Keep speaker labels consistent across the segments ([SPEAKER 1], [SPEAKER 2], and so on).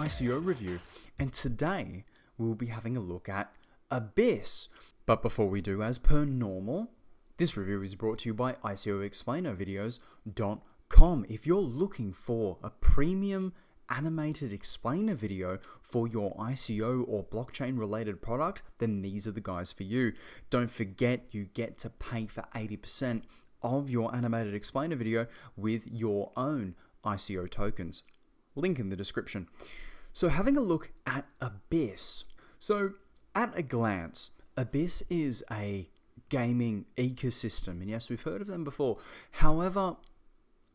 [SPEAKER 1] ICO review, and today we'll be having a look at Abyss. But before we do, as per normal, this review is brought to you by ICOexplainervideos.com. If you're looking for a premium animated explainer video for your ICO or blockchain related product, then these are the guys for you. Don't forget, you get to pay for 80% of your animated explainer video with your own ICO tokens. Link in the description. So having a look at Abyss. So at a glance, Abyss is a gaming ecosystem. And yes, we've heard of them before. However,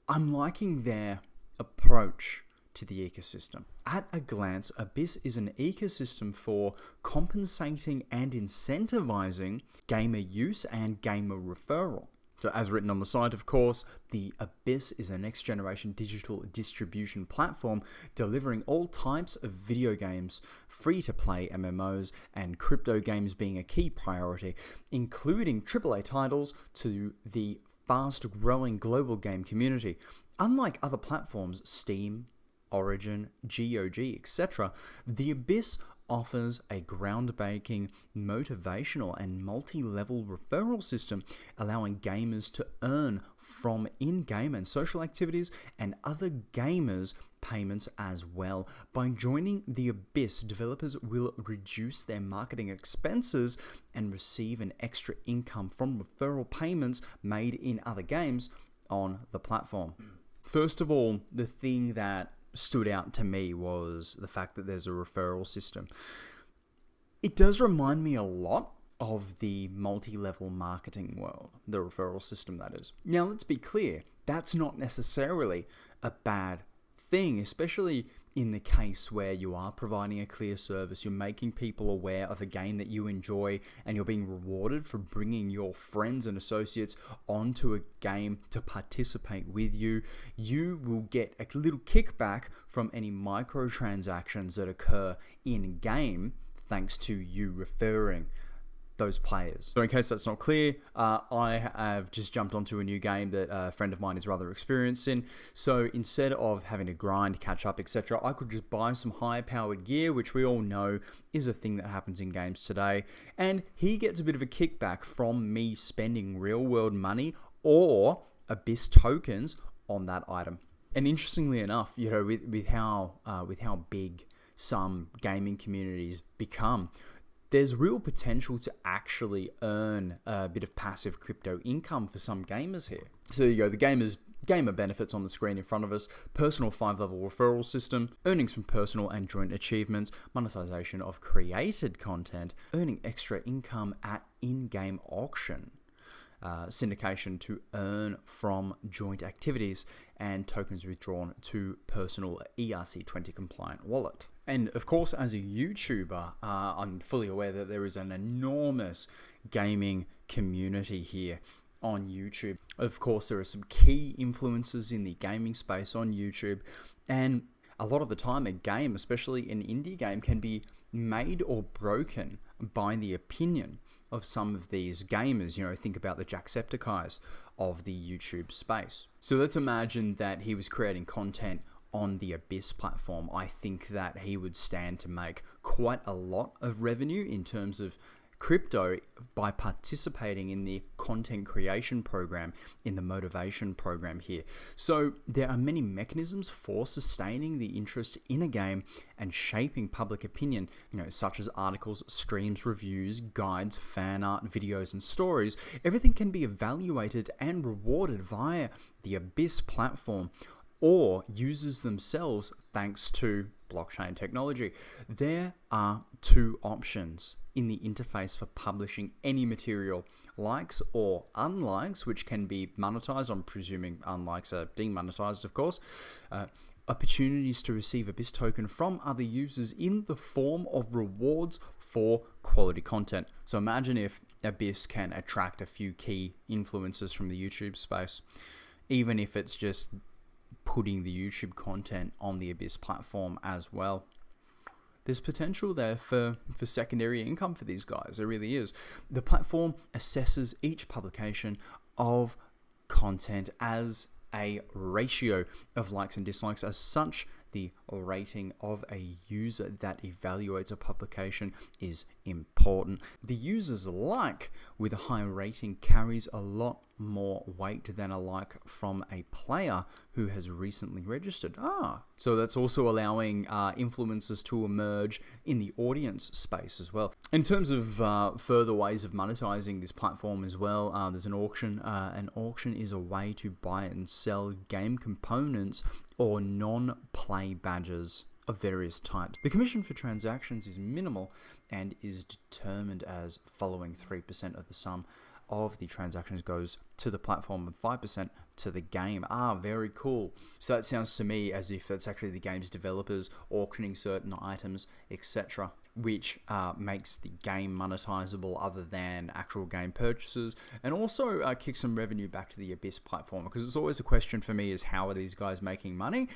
[SPEAKER 1] I'm liking their approach to the ecosystem. At a glance, Abyss is an ecosystem for compensating and incentivizing gamer use and gamer referral. So as written on the site, of course, the Abyss is a next generation digital distribution platform delivering all types of video games, free to play MMOs, and crypto games being a key priority, including AAA titles to the fast growing global game community. Unlike other platforms, Steam, Origin, GOG, etc., the Abyss offers a groundbreaking, motivational, and multi-level referral system, allowing gamers to earn from in-game and social activities and other gamers' payments as well. By joining the Abyss, developers will reduce their marketing expenses and receive an extra income from referral payments made in other games on the platform. First of all, the thing that stood out to me was the fact that there's a referral system. It does remind me a lot of the multi-level marketing world, the referral system that is. Now, let's be clear, that's not necessarily a bad thing, especially in the case where you are providing a clear service, you're making people aware of a game that you enjoy, and you're being rewarded for bringing your friends and associates onto a game to participate with you. You will get a little kickback from any microtransactions that occur in-game thanks to you referring those players. So in case that's not clear, I have just jumped onto a new game that a friend of mine is rather experienced in. So instead of having to grind, catch up, etc., I could just buy some high-powered gear, which we all know is a thing that happens in games today. And he gets a bit of a kickback from me spending real-world money or Abyss tokens on that item. And interestingly enough, you know, with how big some gaming communities become, there's real potential to actually earn a bit of passive crypto income for some gamers here. So there you go, the gamer benefits on the screen in front of us: personal 5-level referral system, earnings from personal and joint achievements, monetization of created content, earning extra income at in-game auction, syndication to earn from joint activities, and tokens withdrawn to personal ERC20 compliant wallet. And of course, as a YouTuber, I'm fully aware that there is an enormous gaming community here on YouTube. Of course, there are some key influencers in the gaming space on YouTube, and a lot of the time a game, especially an indie game, can be made or broken by the opinion of some of these gamers. You know, think about the Jacksepticeye's of the YouTube space. So let's imagine that he was creating content on the Abyss platform. I think that he would stand to make quite a lot of revenue in terms of crypto by participating in the content creation program, in the motivation program here. So there are many mechanisms for sustaining the interest in a game and shaping public opinion, you know, such as articles, streams, reviews, guides, fan art, videos, and stories. Everything can be evaluated and rewarded via the Abyss platform or users themselves thanks to blockchain technology. There are two options in the interface for publishing any material: likes or unlikes, which can be monetized. I'm presuming unlikes are demonetized, of course. Opportunities to receive Abyss token from other users in the form of rewards for quality content. So imagine if Abyss can attract a few key influencers from the YouTube space, even if it's just putting the YouTube content on the Abyss platform as well. There's potential there for secondary income for these guys. There really is. The platform assesses each publication of content as a ratio of likes and dislikes. As such, the rating of a user that evaluates a publication is important. The user's like with a high rating carries a lot more weight than a like from a player who has recently registered. So that's also allowing influencers to emerge in the audience space as well. In terms of further ways of monetizing this platform as well, there's an auction. An auction is a way to buy and sell game components or non-play badges of various types. The commission for transactions is minimal and is determined as following 3% of the sum of the transactions goes to the platform and 5% to the game. Very cool. So that sounds to me as if that's actually the game's developers auctioning certain items, etc., which makes the game monetizable other than actual game purchases, and also kicks some revenue back to the Abyss platform, because it's always a question for me is how are these guys making money?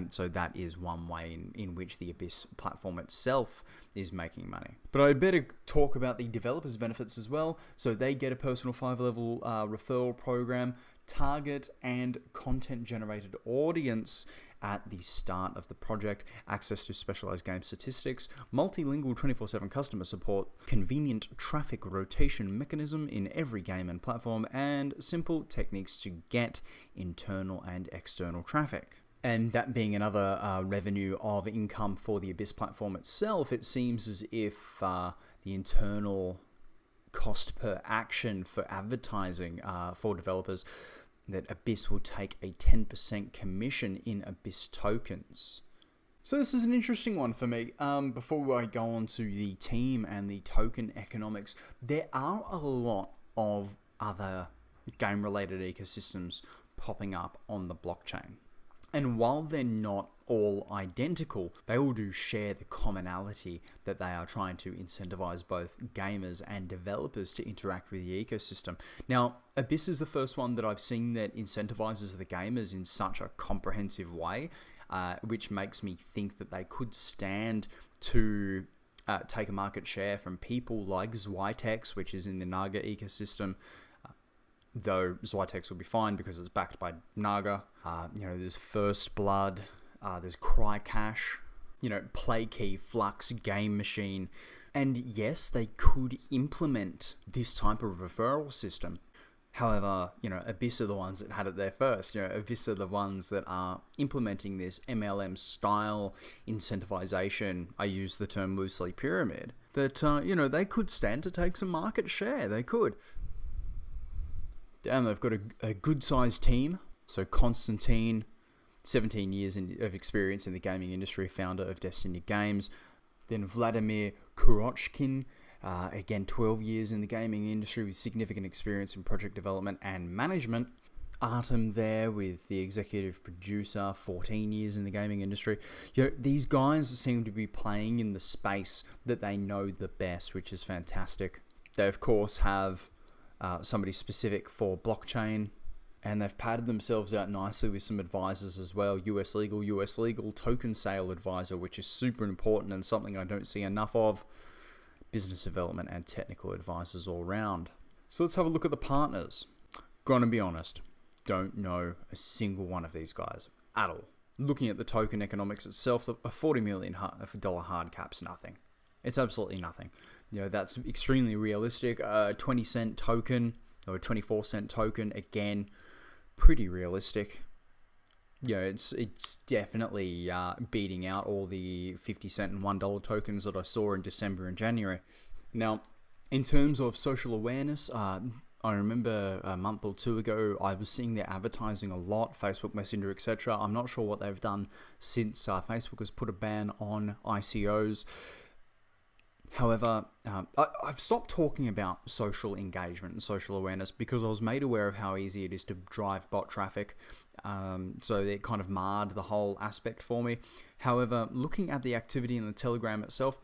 [SPEAKER 1] So that is one way in which the Abyss platform itself is making money. But I'd better talk about the developers' benefits as well. So they get a personal 5-level referral program, target and content generated audience at the start of the project, access to specialized game statistics, multilingual 24/7 customer support, convenient traffic rotation mechanism in every game and platform, and simple techniques to get internal and external traffic. And that being another revenue of income for the Abyss platform itself, it seems as if the internal cost per action for advertising for developers, that Abyss will take a 10% commission in Abyss tokens. So this is an interesting one for me. Before I go on to the team and the token economics, there are a lot of other game-related ecosystems popping up on the blockchain. And while they're not all identical, they all do share the commonality that they are trying to incentivize both gamers and developers to interact with the ecosystem. Now, Abyss is the first one that I've seen that incentivizes the gamers in such a comprehensive way, which makes me think that they could stand to take a market share from people like Zwitex, which is in the Naga ecosystem. Though Zwitex will be fine because it's backed by Naga. There's First Blood, there's Crycash, Playkey, Flux, Game Machine. And yes, they could implement this type of referral system. However, Abyss are the ones that had it there first. Abyss are the ones that are implementing this MLM style incentivization. I use the term loosely pyramid. That, they could stand to take some market share. They could. Damn, they've got a good-sized team. So Konstantin, 17 years of experience in the gaming industry, founder of Destiny Games. Then Vladimir Kurochkin, again 12 years in the gaming industry with significant experience in project development and management. Artem there with the executive producer, 14 years in the gaming industry. These guys seem to be playing in the space that they know the best, which is fantastic. They, of course, have somebody specific for blockchain, and they've padded themselves out nicely with some advisors as well. US legal token sale advisor, which is super important and something I don't see enough of. Business development and technical advisors all round. So let's have a look at the partners. Gonna be honest, don't know a single one of these guys at all. Looking at the token economics itself, a $40 million hard cap's nothing. It's absolutely nothing. That's extremely realistic. 20-cent token or a 24-cent token, again, pretty realistic. It's definitely beating out all the 50-cent and $1 tokens that I saw in December and January. Now, in terms of social awareness, I remember a month or two ago, I was seeing their advertising a lot, Facebook Messenger, etc. I'm not sure what they've done since Facebook has put a ban on ICOs. However, I've stopped talking about social engagement and social awareness because I was made aware of how easy it is to drive bot traffic. So it kind of marred the whole aspect for me. However, looking at the activity in the Telegram itself,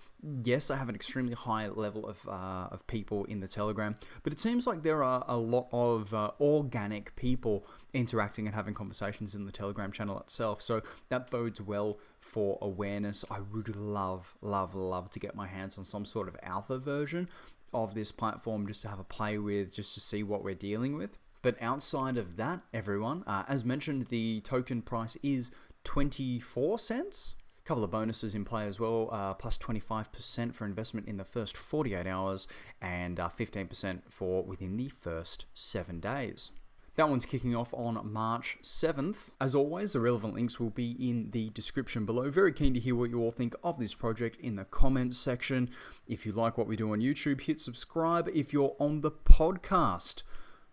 [SPEAKER 1] yes, I have an extremely high level of people in the Telegram, but it seems like there are a lot of organic people interacting and having conversations in the Telegram channel itself. So that bodes well for awareness. I would love to get my hands on some sort of alpha version of this platform just to have a play with, just to see what we're dealing with. But outside of that, everyone, as mentioned, the token price is 24 cents. A couple of bonuses in play as well, plus 25% for investment in the first 48 hours and 15% for within the first 7 days. That one's kicking off on March 7th. As always, the relevant links will be in the description below. Very keen to hear what you all think of this project in the comments section. If you like what we do on YouTube, hit subscribe. If you're on the podcast,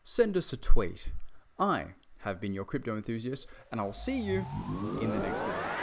[SPEAKER 1] send us a tweet. I have been your crypto enthusiast, and I'll see you in the next video.